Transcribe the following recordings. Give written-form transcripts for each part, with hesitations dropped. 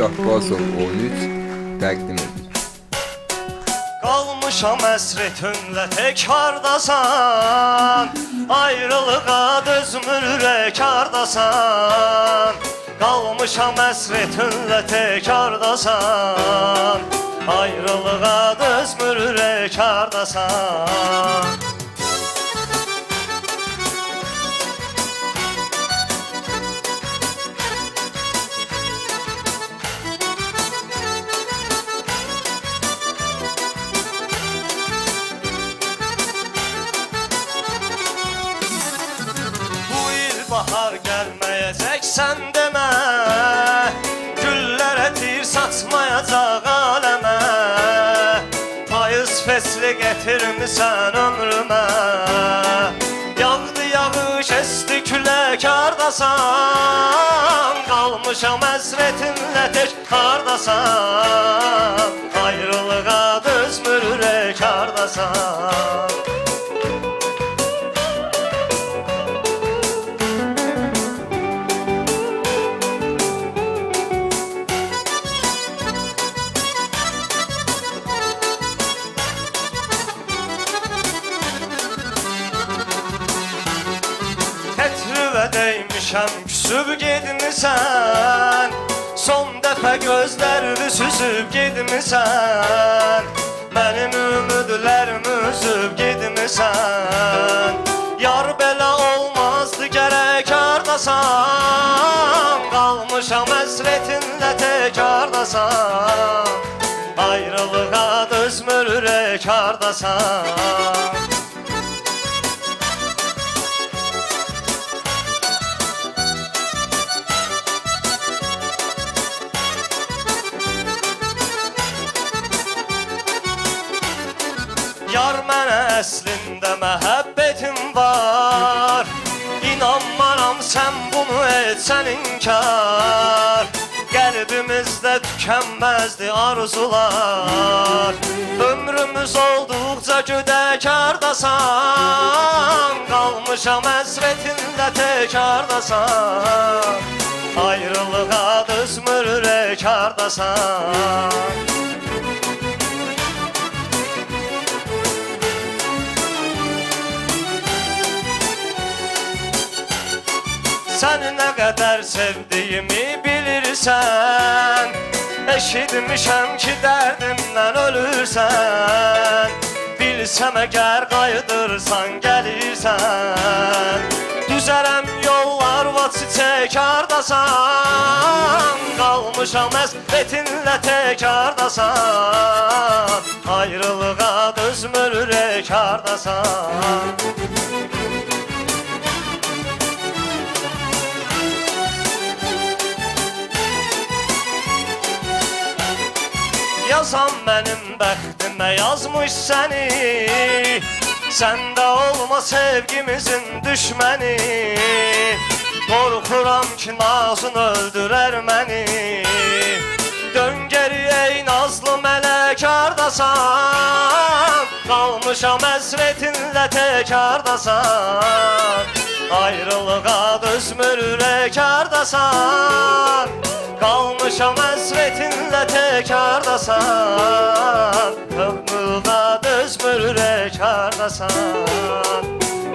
Şahbazov 13 təqdim edir. Qalmışam əsrətinlə tək hardasan, ayrılığa dözmür ürək hardasan. Qalmışam əsrətinlə tək hardasan, ayrılığa dözmür ürək hardasan. Bahar gəlməyəcək sən demə, güllərə tir saçmayacaq aləmə. Payız fesli gətirmisən ömrümə, yağdı yağış esti külək hardasan. Qalmışam əsrətinlə tək hardasan, ayrılığa dözmür ürək hardasan. Tətrivə deymişəm küsüb gedmisən, son dəfə gözlərimi süzüb gedmisən. Mənim ümidlərimi üzüb gedmisən, yar belə olmazdı gərək hardasan. Qalmışam əsrətinlə tək hardasan, ayrılığa dözmür ürək hardasan. Yar mənə əslində məhəbbətim var, İnanmaram sən bunu etsən inkar. Qəlbimizdə tükənməzdi arzular, ömrümüz olduqca güdəkardasan. Qalmışam əsrətinlə tək hardasan, ayrılığa dözmür ürək hardasan. Səni nə qədər sevdiyimi bilirsən, eşitmişəm ki dərdimdən ölürsən. Bilsəm əgər qayıdırsan gəlirsən, düzərəm yollar va çiçək hardasan. Qalmışam əsrətinlə tək hardasan, ayrılığa dözmür ürək hardasan. Yazan mənim bəxtimə yazmış səni, səndə olma sevgimizin düşməni. Qorxuram ki nazın öldürər məni, dön geri ey nazlı mələk hardasan. Qalmışam əsrətinlə tək hardasan, ayrılığa dözmür ürək hardasan. Qalmışam əsrətinlə tək hardasan, ömrüğa dözmür ürək hardasan.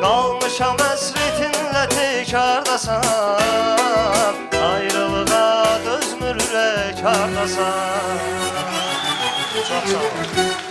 Qalmışam əsrətinlə tək hardasan, ayrılığa dözmür ürək hardasan. Çox sağ olun.